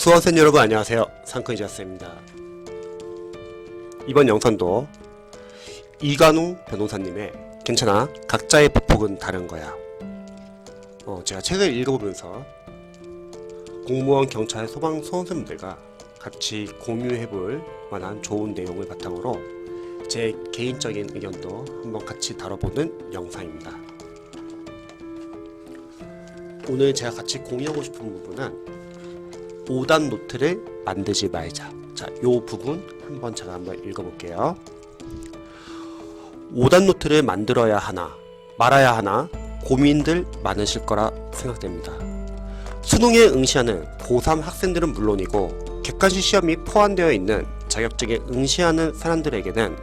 수험생 여러분 안녕하세요. 상크이자스입니다. 이번 영상도 이관우 변호사님의 괜찮아 각자의 보폭은 다른 거야. 제가 책을 읽어보면서 공무원, 경찰, 소방, 수험생분들과 같이 공유해볼 만한 좋은 내용을 바탕으로 제 개인적인 의견도 한번 같이 다뤄보는 영상입니다. 오늘 제가 같이 공유하고 싶은 부분은 5단 노트를 만들지 말자. 자, 요 부분 한번 읽어볼게요. 5단 노트를 만들어야 하나 말아야 하나 고민들 많으실 거라 생각됩니다. 수능에 응시하는 고3 학생들은 물론이고 객관식 시험이 포함되어 있는 자격증에 응시하는 사람들에게는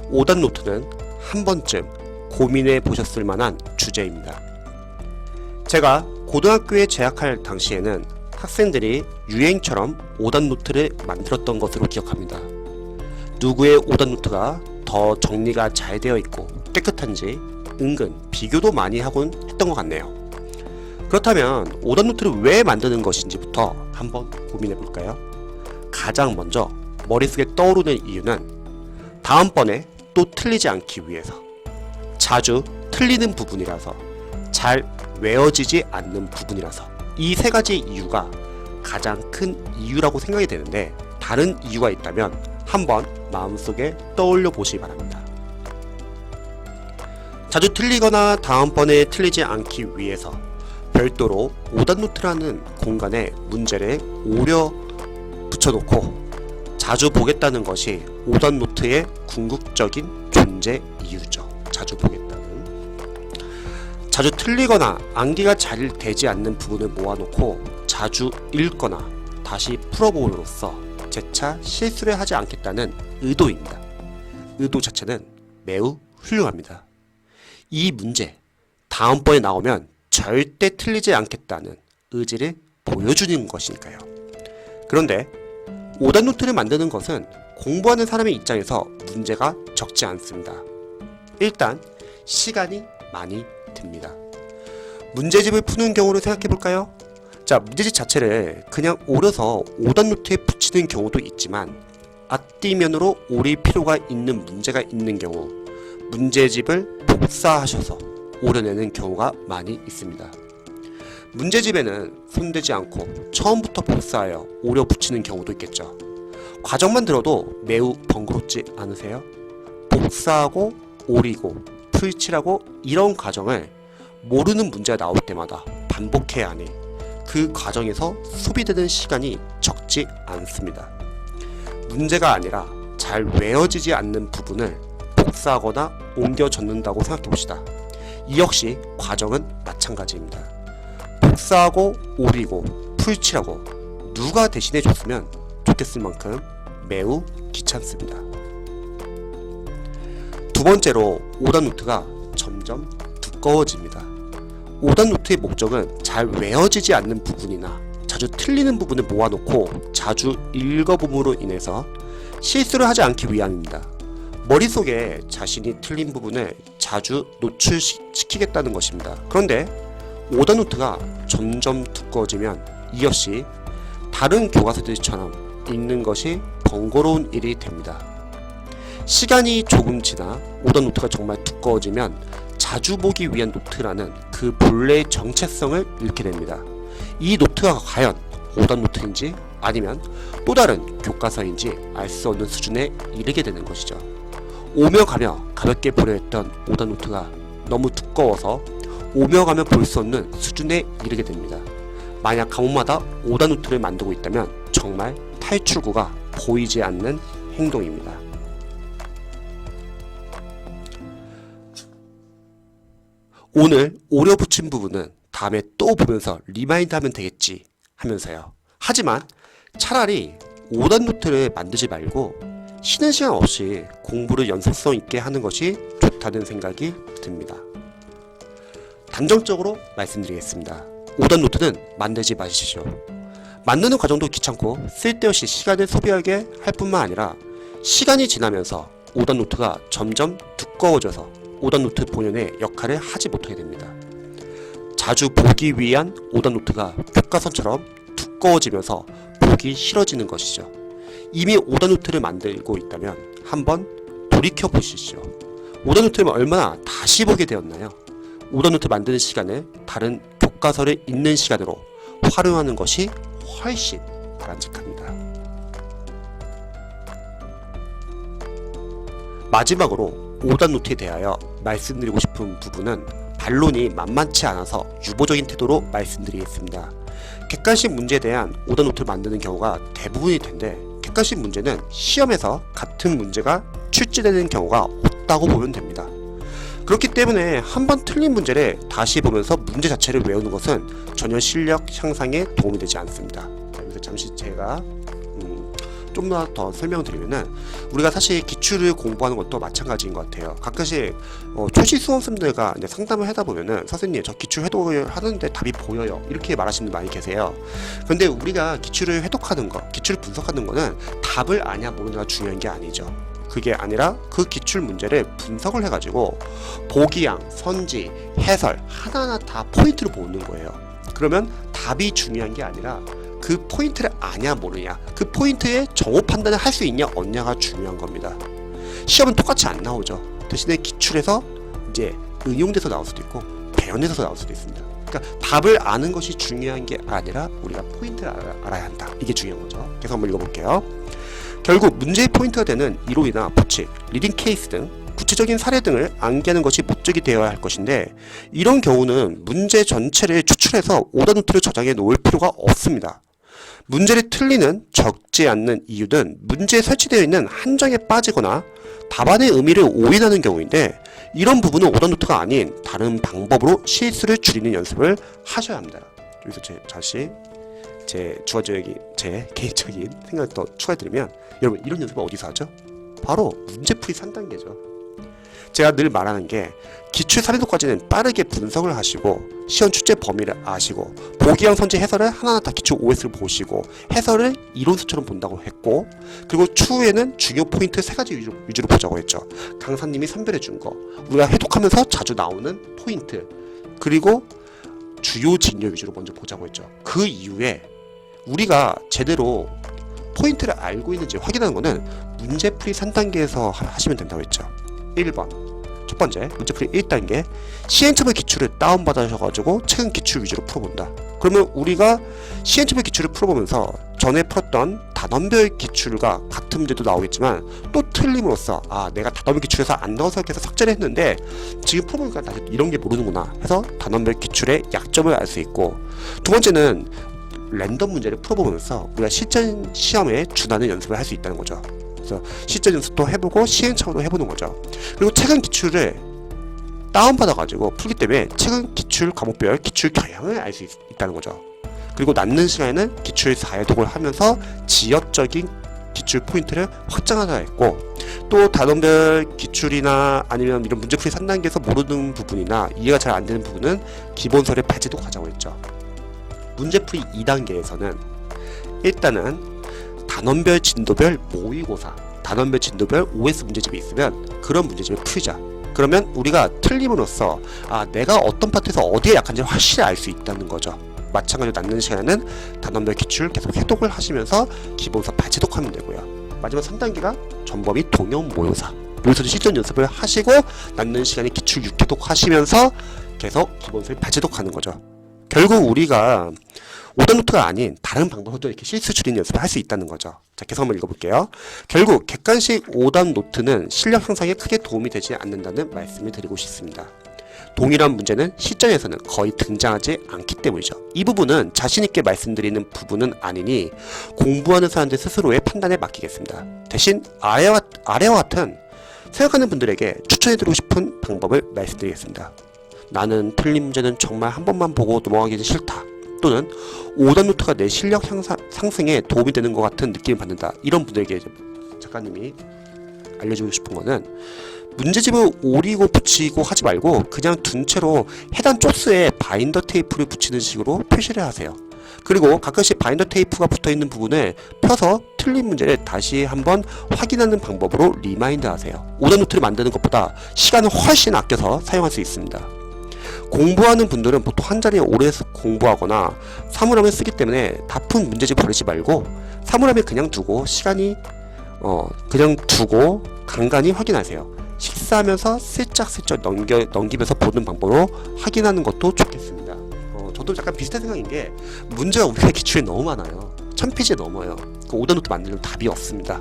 5단 노트는 한 번쯤 고민해 보셨을 만한 주제입니다. 제가 고등학교에 재학할 당시에는 학생들이 유행처럼 5단 노트를 만들었던 것으로 기억합니다. 누구의 5단 노트가 더 정리가 잘 되어 있고 깨끗한지 은근 비교도 많이 하곤 했던 것 같네요. 그렇다면 5단 노트를 왜 만드는 것인지부터 한번 고민해 볼까요? 가장 먼저 머릿속에 떠오르는 이유는 다음번에 또 틀리지 않기 위해서, 자주 틀리는 부분이라서, 잘 외워지지 않는 부분이라서, 이 세 가지 이유가 가장 큰 이유라고 생각이 되는데, 다른 이유가 있다면 한번 마음속에 떠올려 보시기 바랍니다. 자주 틀리거나 다음번에 틀리지 않기 위해서 별도로 5단 노트라는 공간에 문제를 오려 붙여놓고 자주 보겠다는 것이 5단 노트의 궁극적인 존재 이유죠. 자주 보겠다는. 자주 틀리거나 암기가 잘 되지 않는 부분을 모아놓고 자주 읽거나 다시 풀어봄으로써 재차 실수를 하지 않겠다는 의도입니다. 의도 자체는 매우 훌륭합니다. 이 문제, 다음번에 나오면 절대 틀리지 않겠다는 의지를 보여주는 것이니까요. 그런데 5단 노트를 만드는 것은 공부하는 사람의 입장에서 문제가 적지 않습니다. 일단 시간이 많이 듭니다. 문제집을 푸는 경우를 생각해 볼까요? 자, 문제집 자체를 그냥 오려서 5단 노트에 붙이는 경우도 있지만 앞뒤면으로 오릴 필요가 있는 문제가 있는 경우 문제집을 복사하셔서 오려내는 경우가 많이 있습니다. 문제집에는 손대지 않고 처음부터 복사하여 오려 붙이는 경우도 있겠죠. 과정만 들어도 매우 번거롭지 않으세요? 복사하고 오리고 풀칠하고 이런 과정을 모르는 문제가 나올 때마다 반복해야 하니 그 과정에서 소비되는 시간이 적지 않습니다. 문제가 아니라 잘 외워지지 않는 부분을 복사하거나 옮겨 적는다고 생각해 봅시다. 이 역시 과정은 마찬가지입니다. 복사하고 오리고 풀칠하고 누가 대신해 줬으면 좋겠을 만큼 매우 귀찮습니다. 두 번째로 5단 노트가 점점 두꺼워집니다. 5단 노트의 목적은 잘 외워지지 않는 부분이나 자주 틀리는 부분을 모아놓고 자주 읽어봄으로 인해서 실수를 하지 않기 위함입니다. 머릿속에 자신이 틀린 부분을 자주 노출시키겠다는 것입니다. 그런데 5단 노트가 점점 두꺼워지면 이 역시 다른 교과서들처럼 읽는 것이 번거로운 일이 됩니다. 시간이 조금 지나 5단 노트가 정말 두꺼워지면 자주 보기 위한 노트라는 그 본래의 정체성을 잃게 됩니다. 이 노트가 과연 5단 노트인지 아니면 또 다른 교과서인지 알 수 없는 수준에 이르게 되는 것이죠. 오며 가며 가볍게 보려 했던 5단 노트가 너무 두꺼워서 오며 가며 볼 수 없는 수준에 이르게 됩니다. 만약 과목마다 5단 노트를 만들고 있다면 정말 탈출구가 보이지 않는 행동입니다. 오늘 오려 붙인 부분은 다음에 또 보면서 리마인드 하면 되겠지 하면서요. 하지만 차라리 5단 노트를 만들지 말고 쉬는 시간 없이 공부를 연속성 있게 하는 것이 좋다는 생각이 듭니다. 단정적으로 말씀드리겠습니다. 5단 노트는 만들지 마시죠. 만드는 과정도 귀찮고 쓸데없이 시간을 소비하게 할 뿐만 아니라 시간이 지나면서 5단 노트가 점점 두꺼워져서 5단 노트 본연의 역할을 하지 못하게 됩니다. 자주 보기 위한 5단 노트가 교과서처럼 두꺼워지면서 보기 싫어지는 것이죠. 이미 오답노트를 만들고 있다면 한번 돌이켜 보시죠. 오답노트를 얼마나 다시 보게 되었나요? 오답노트 만드는 시간을 다른 교과서를 읽는 시간으로 활용하는 것이 훨씬 바람직합니다. 마지막으로 오답노트에 대하여 말씀드리고 싶은 부분은 반론이 만만치 않아서 유보적인 태도로 말씀드리겠습니다. 객관식 문제에 대한 오답노트를 만드는 경우가 대부분일 텐데 객관식 문제는 시험에서 같은 문제가 출제되는 경우가 없다고 보면 됩니다. 그렇기 때문에 한번 틀린 문제를 다시 보면서 문제 자체를 외우는 것은 전혀 실력 향상에 도움이 되지 않습니다. 여기서 잠시 제가 좀 더 설명드리면은 우리가 사실 기출을 공부하는 것도 마찬가지인 것 같아요. 가끔씩 초시 수험생들과 이제 상담을 하다 보면은 선생님 저 기출 해독을 하는데 답이 보여요 이렇게 말하시는 분이 많이 계세요. 근데 우리가 기출을 해독하는 거, 기출을 분석하는 거는 답을 아냐 모르냐가 중요한 게 아니죠. 그게 아니라 그 기출 문제를 분석을 해가지고 보기양, 선지, 해설 하나하나 다 포인트를 보는 거예요. 그러면 답이 중요한 게 아니라 그 포인트를 아냐 모르냐, 그 포인트에 정오 판단을 할 수 있냐 없냐가 중요한 겁니다. 시험은 똑같이 안 나오죠. 대신에 기출에서 이제 응용돼서 나올 수도 있고 배연돼서 나올 수도 있습니다. 그러니까 답을 아는 것이 중요한 게 아니라 우리가 포인트를 알아야 한다. 이게 중요한 거죠. 계속 한번 읽어볼게요. 결국 문제의 포인트가 되는 이론이나 법칙, 리딩 케이스 등 구체적인 사례 등을 암기하는 것이 목적이 되어야 할 것인데 이런 경우는 문제 전체를 추출해서 오답노트를 저장해 놓을 필요가 없습니다. 문제를 틀리는 적지 않는 이유는 문제에 설치되어 있는 한정에 빠지거나 답안의 의미를 오인하는 경우인데 이런 부분은 오답노트가 아닌 다른 방법으로 실수를 줄이는 연습을 하셔야 합니다. 여기서 제 개인적인 생각을 더 추가해드리면 여러분 이런 연습은 어디서 하죠? 바로 문제풀이 3단계죠. 제가 늘 말하는 게 기출 사례도까지는 빠르게 분석을 하시고 시험 출제 범위를 아시고 보기형 선지 해설을 하나하나 다 기출 OS를 보시고 해설을 이론수처럼 본다고 했고 그리고 추후에는 중요 포인트 3가지 위주로 보자고 했죠. 강사님이 선별해 준 거, 우리가 해독하면서 자주 나오는 포인트, 그리고 주요 진료 위주로 먼저 보자고 했죠. 그 이후에 우리가 제대로 포인트를 알고 있는지 확인하는 거는 문제풀이 3단계에서 하시면 된다고 했죠. 1번 첫 번째 문제풀이 1단계 시행착오 기출을 다운받으셔가지고 최근 기출 위주로 풀어본다. 그러면 우리가 시행착오 기출을 풀어보면서 전에 풀었던 단원별 기출과 같은 문제도 나오겠지만 또 틀림으로써 아 내가 단원별 기출에서 안 나와서 해서 삭제를 했는데 지금 풀어보니까 나 이런 게 모르는구나 해서 단원별 기출의 약점을 알 수 있고, 두 번째는 랜덤 문제를 풀어보면서 우리가 실전 시험에 준하는 연습을 할 수 있다는 거죠. 그래서 실전 연습도 해보고 시행착오도 해보는 거죠. 그리고 최근 기출을 다운받아가지고 풀기 때문에 최근 기출 과목별 기출 경향을 알 수 있다는 거죠. 그리고 남는 시간에는 기출 4회독을 하면서 지역적인 기출 포인트를 확장하자 했고, 또 단원별 기출이나 아니면 이런 문제풀이 3단계에서 모르는 부분이나 이해가 잘 안 되는 부분은 기본설의 발제도 가자고 했죠. 문제풀이 2단계에서는 일단은 단원별 진도별 모의고사, 단원별 진도별 OS 문제집이 있으면 그런 문제집을 풀자. 그러면 우리가 틀림으로써 아 내가 어떤 파트에서 어디에 약한지 확실히 알 수 있다는 거죠. 마찬가지로 남는 시간에는 단원별 기출 계속 해독을 하시면서 기본서 발제독하면 되고요. 마지막 3단계가 전범위 동형 모의고사, 여기서도 실전 연습을 하시고 남는 시간에 기출 6회독 하시면서 계속 기본서를 발제독하는 거죠. 결국 우리가 오답노트가 아닌 다른 방법으로도 이렇게 실수 줄이는 연습을 할 수 있다는 거죠. 자, 계속 한번 읽어볼게요. 결국 객관식 오답노트는 실력 향상에 크게 도움이 되지 않는다는 말씀을 드리고 싶습니다. 동일한 문제는 실전에서는 거의 등장하지 않기 때문이죠. 이 부분은 자신있게 말씀드리는 부분은 아니니 공부하는 사람들 스스로의 판단에 맡기겠습니다. 대신 아래와 같은 생각하는 분들에게 추천해드리고 싶은 방법을 말씀드리겠습니다. 나는 틀린 문제는 정말 한 번만 보고 넘어가기는 싫다. 또는 오답노트가 내 실력 상승에 도움이 되는 것 같은 느낌을 받는다. 이런 분들에게 작가님이 알려주고 싶은 거는 문제집을 오리고 붙이고 하지 말고 그냥 둔 채로 해당 쪽수에 바인더 테이프를 붙이는 식으로 표시를 하세요. 그리고 가끔씩 바인더 테이프가 붙어있는 부분을 펴서 틀린 문제를 다시 한번 확인하는 방법으로 리마인드 하세요. 오답노트를 만드는 것보다 시간을 훨씬 아껴서 사용할 수 있습니다. 공부하는 분들은 보통 한 자리에 오래 공부하거나 사물함을 쓰기 때문에 다푼 문제집 버리지 말고 사물함에 그냥 두고 그냥 두고 간간히 확인하세요. 식사하면서 슬쩍슬쩍 넘기면서 보는 방법으로 확인하는 것도 좋겠습니다. 저도 약간 비슷한 생각인 게 문제가 우리가 기출에 너무 많아요. 1000페이지 넘어요. 그 오더 노트 만들면 답이 없습니다.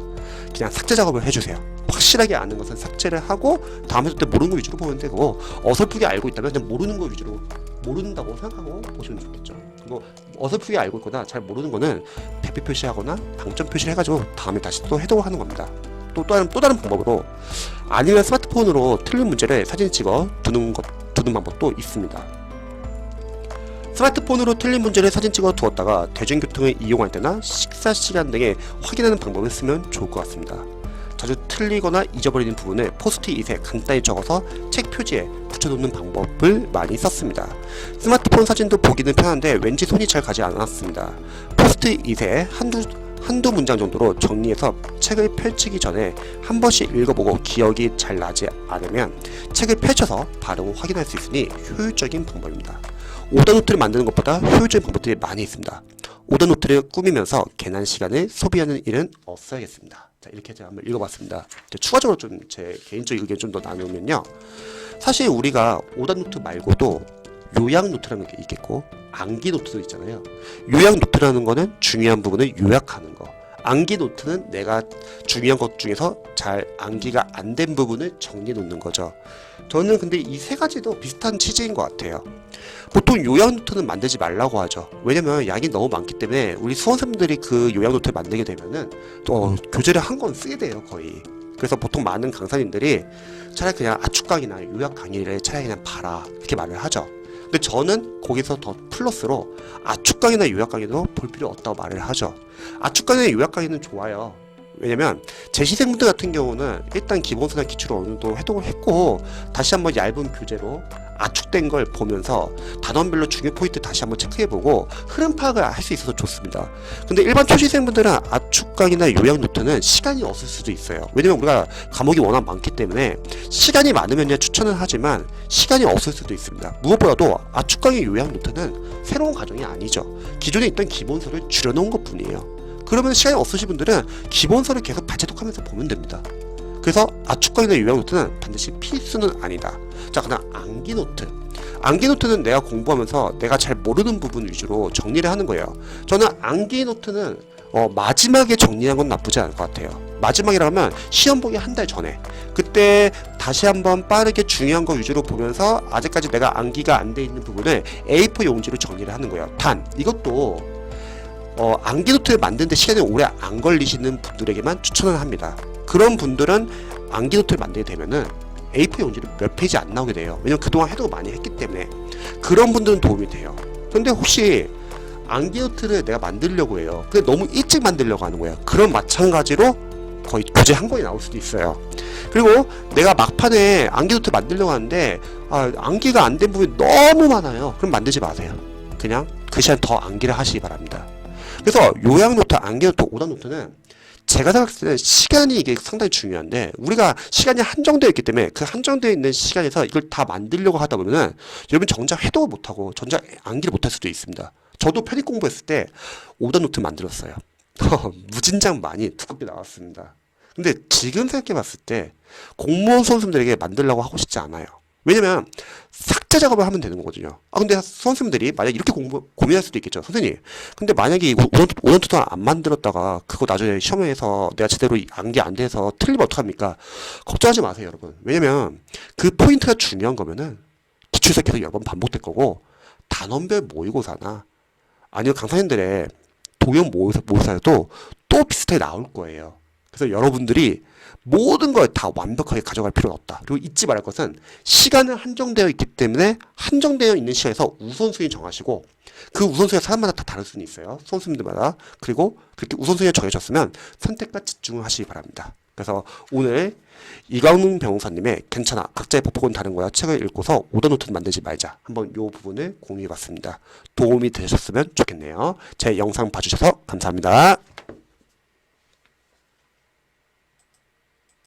그냥 삭제 작업을 해주세요. 확실하게 아는 것은 삭제를 하고 다음에 때 모르는 거 위주로 보면 되고, 어설프게 알고 있다면 그냥 모르는 거 위주로 모른다고 생각하고 보시면 좋겠죠. 그리고 어설프게 알고 있거나 잘 모르는 거는 백배 표시하거나 방점 표시를 해가지고 다음에 다시 또 해독을 하는 겁니다. 또 다른 방법으로, 아니면 스마트폰으로 틀린 문제를 사진 찍어 두는 방법도 있습니다. 스마트폰으로 틀린 문제를 사진 찍어 두었다가 대중교통을 이용할 때나 식사 시간 등에 확인하는 방법을 쓰면 좋을 것 같습니다. 자주 틀리거나 잊어버리는 부분을 포스트잇에 간단히 적어서 책 표지에 붙여놓는 방법을 많이 썼습니다. 스마트폰 사진도 보기는 편한데 왠지 손이 잘 가지 않았습니다. 포스트잇에 한두 문장 정도로 정리해서 책을 펼치기 전에 한 번씩 읽어보고 기억이 잘 나지 않으면 책을 펼쳐서 바로 확인할 수 있으니 효율적인 방법입니다. 오더노트를 만드는 것보다 효율적인 방법들이 많이 있습니다. 오더노트를 꾸미면서 괜한 시간을 소비하는 일은 없어야겠습니다. 자, 이렇게 제가 한번 읽어봤습니다. 추가적으로 좀 제 개인적인 의견 좀 더 나누면요, 사실 우리가 오더노트 말고도 요약노트라는 게 있겠고 암기노트도 있잖아요. 요약노트라는 거는 중요한 부분을 요약하는 거, 암기노트는 내가 중요한 것 중에서 잘 암기가 안 된 부분을 정리해 놓는 거죠. 저는 근데 이 세 가지도 비슷한 취지인 것 같아요. 보통 요약노트는 만들지 말라고 하죠. 왜냐면 양이 너무 많기 때문에 우리 수험생들이 그 요약노트를 만들게 되면은 또 교재를 한 권 쓰게 돼요, 거의. 그래서 보통 많은 강사님들이 차라리 그냥 압축 강의나 요약 강의를 차라리 그냥 봐라, 이렇게 말을 하죠. 근데 저는 거기서 더 플러스로 압축 강의나 요약 강의도 볼 필요 없다고 말을 하죠. 압축 강의나 요약 강의는 좋아요. 왜냐면 재시생분들 같은 경우는 일단 기본서나 기출을 어느 정도 해독을 했고 다시 한번 얇은 교재로 압축된 걸 보면서 단원별로 중요 포인트 다시 한번 체크해보고 흐름 파악을 할 수 있어서 좋습니다. 근데 일반 초시생분들은 압축 강의나 요약 노트는 시간이 없을 수도 있어요. 왜냐면 우리가 과목이 워낙 많기 때문에 시간이 많으면 추천은 하지만 시간이 없을 수도 있습니다. 무엇보다도 압축 강의 요약 노트는 새로운 과정이 아니죠. 기존에 있던 기본서를 줄여놓은 것 뿐이에요. 그러면 시간이 없으신 분들은 기본서를 계속 발제독하면서 보면 됩니다. 그래서 압축 강의나 요약 노트는 반드시 필수는 아니다. 자, 그다음 암기 노트. 암기 노트는 내가 공부하면서 내가 잘 모르는 부분 위주로 정리를 하는 거예요. 저는 암기 노트는 마지막에 정리한 건 나쁘지 않을 것 같아요. 마지막이라면 시험 보기 한 달 전에 그때 다시 한번 빠르게 중요한 거 위주로 보면서 아직까지 내가 암기가 안 돼 있는 부분을 A4 용지로 정리를 하는 거예요. 단 이것도 암기 노트를 만드는데 시간이 오래 안 걸리시는 분들에게만 추천을 합니다. 그런 분들은 암기 노트를 만들게 되면은 A4 용지로 몇 페이지 안 나오게 돼요. 왜냐면 그동안 해독을 많이 했기 때문에. 그런 분들은 도움이 돼요. 근데 혹시 암기 노트를 내가 만들려고 해요. 근데 너무 일찍 만들려고 하는 거예요. 그럼 마찬가지로 거의 교재 한 권이 나올 수도 있어요. 그리고 내가 막판에 암기 노트 만들려고 하는데 암기가 안 된 부분이 너무 많아요. 그럼 만들지 마세요. 그냥 그 시간 더 암기를 하시기 바랍니다. 그래서 요약노트, 암기노트, 오답노트는 제가 생각했을 때 시간이 이게 상당히 중요한데 우리가 시간이 한정되어 있기 때문에 그 한정되어 있는 시간에서 이걸 다 만들려고 하다 보면은 여러분 정작 해독을 못하고 정작 암기를 못할 수도 있습니다. 저도 편입 공부했을 때 오답노트 만들었어요. 무진장 많이 두껍게 나왔습니다. 근데 지금 생각해 봤을 때 공무원 수험생들에게 만들려고 하고 싶지 않아요. 왜냐면 삭제 작업을 하면 되는 거거든요. 근데 수험생들이 만약 이렇게 고민할 수도 있겠죠. 선생님, 근데 만약에 오전투도 안 만들었다가 그거 나중에 시험에서 내가 제대로 암기 안 돼서 틀리면 어떡합니까? 걱정하지 마세요, 여러분. 왜냐면 그 포인트가 중요한 거면은 기출서 계속 여러 번 반복될 거고 단원별 모의고사나 아니면 강사님들의 동영 모의고사에도 또 비슷하게 나올 거예요. 그래서 여러분들이 모든 걸 다 완벽하게 가져갈 필요는 없다. 그리고 잊지 말할 것은 시간은 한정되어 있기 때문에 한정되어 있는 시간에서 우선순위 정하시고 그 우선순위가 사람마다 다 다를 수는 있어요. 수험생들마다. 그리고 그렇게 우선순위가 정해졌으면 선택과 집중을 하시기 바랍니다. 그래서 오늘 이광훈 변호사님의 괜찮아 각자의 법복은 다른 거야 책을 읽고서 오더노트는 만들지 말자 한번 이 부분을 공유해 봤습니다. 도움이 되셨으면 좋겠네요. 제 영상 봐주셔서 감사합니다.